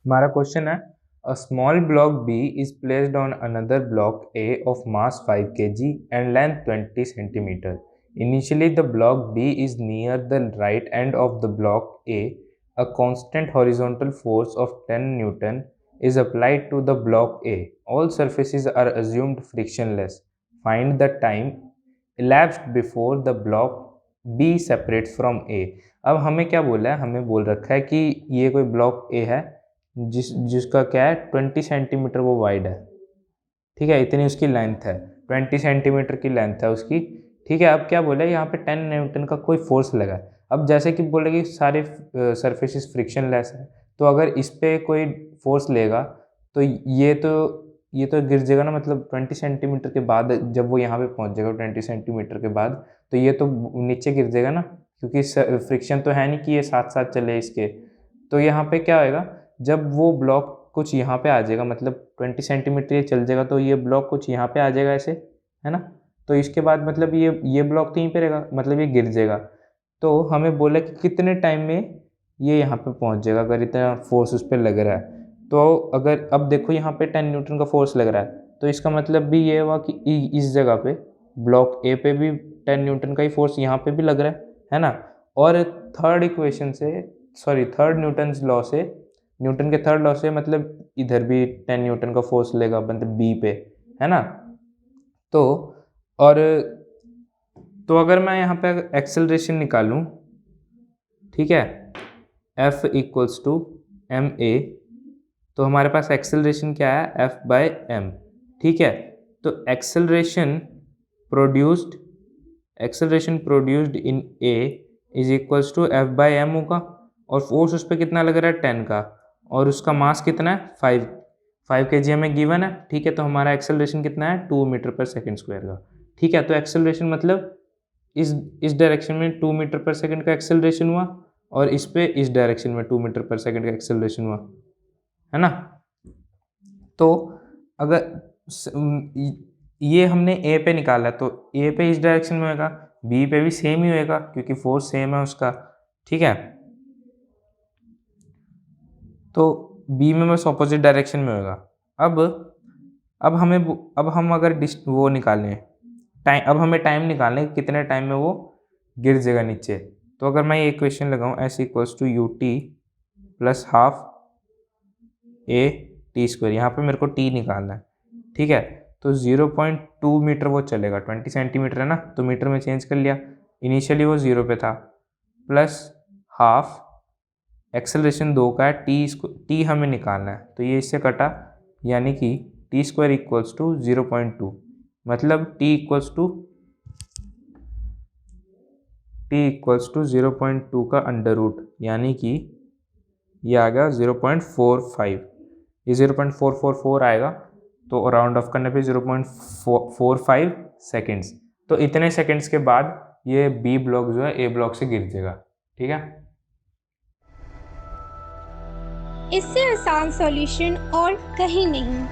हमारा क्वेश्चन है a small block B is placed on another block A of mass 5 kg and length 20 centimeter. Initially the block B is near the right end of the block A. A constant horizontal force of 10 Newton is applied to the block A. All surfaces are assumed frictionless. Find the time elapsed before the block B separates from A. अब हमें क्या बोला है, हमें बोल रखा है कि ये कोई ब्लॉक A है जिसका क्या है 20 सेंटीमीटर वो वाइड है, ठीक है, इतनी उसकी लेंथ है, 20 सेंटीमीटर की लेंथ है उसकी, ठीक है। अब क्या बोला है यहाँ पे 10 न्यूटन का कोई फोर्स लगा है। अब जैसे कि बोले कि सारे सरफेसेस फ्रिक्शनलेस है, तो अगर इस पे कोई फोर्स लेगा तो ये तो गिर जाएगा ना, मतलब 20 सेंटीमीटर के बाद जब वो यहाँ पे पहुँच जाएगा 20 सेंटीमीटर के बाद, तो ये तो नीचे गिर जाएगा ना, क्योंकि फ्रिक्शन तो है नहीं कि ये साथ साथ चले इसके। तो यहाँ पे क्या होएगा, जब वो ब्लॉक कुछ यहाँ पे आ जाएगा, मतलब 20 सेंटीमीटर ये चल जाएगा, तो ये ब्लॉक कुछ यहाँ पे आ जाएगा ऐसे, है ना। तो इसके बाद मतलब ये ब्लॉक तो यहीं पे रहेगा, मतलब ये गिर जाएगा। तो हमें बोला कि कितने टाइम में ये यहाँ पे पहुँच जाएगा अगर इतना फोर्स उस पर लग रहा है। तो अगर अब देखो यहाँ पे 10 न्यूटन का फोर्स लग रहा है, तो इसका मतलब भी ये हुआ कि इस जगह पे ब्लॉक ए पे भी 10 न्यूटन का ही फोर्स यहाँ पे भी लग रहा है ना। और थर्ड न्यूटन्स लॉ से, न्यूटन के थर्ड लॉ से मतलब इधर भी 10 न्यूटन का फोर्स लेगा मतलब बी पे, है ना। तो और तो अगर मैं यहाँ पे एक्सेलरेशन निकालूं, ठीक है, F equals to M A, तो हमारे पास एक्सेलरेशन क्या है F बाय एम, ठीक है। तो acceleration produced in A is equals to F by M होगा, और फोर्स उस पर कितना लग रहा है 10 का, और उसका मास कितना है 5 kg हमें गिवन है, ठीक है। तो हमारा एक्सेलरेशन कितना है 2 मीटर पर सेकेंड स्क्वायर का, ठीक है। तो एक्सेलरेशन मतलब इस डायरेक्शन में 2 मीटर पर सेकेंड का एक्सेलरेशन हुआ, और इस डायरेक्शन में 2 मीटर पर सेकेंड का एक्सेलरेशन हुआ, है ना। तो अगर ये हमने ए पे निकाला, तो ए पे इस डायरेक्शन में होगा, बी पे भी सेम ही होएगा क्योंकि फोर्स सेम है उसका, ठीक है। तो बी में बस ऑपोजिट डायरेक्शन में होगा। अब हम अगर वो निकालें टाइम, अब हमें टाइम निकालना है कितने टाइम में वो गिर जाएगा नीचे। तो अगर मैं ये इक्वेशन लगाऊं S equals to U T plus half A T square, यहाँ पे मेरे को टी निकालना है, ठीक है। तो 0.2 मीटर वो चलेगा, 20 सेंटीमीटर है ना, तो मीटर में चेंज कर लिया, इनिशियली वो 0 पे था, प्लस हाफ एक्सेलरेशन 2 का है, टी हमें निकालना है, तो ये इससे कटा, यानी कि टी स्क्वायर इक्वल्स टू 0.2, मतलब टी इक्वल्स टू 0.2 का अंडर रूट, यानी कि ये आ गया 0.45, ये 0.444 आएगा, तो राउंड ऑफ करने पे 0.45 सेकेंड्स। तो इतने सेकेंड्स के बाद ये बी ब्लॉक जो है ए ब्लॉक से गिर जाएगा, ठीक है। इससे आसान सॉल्यूशन और कहीं नहीं।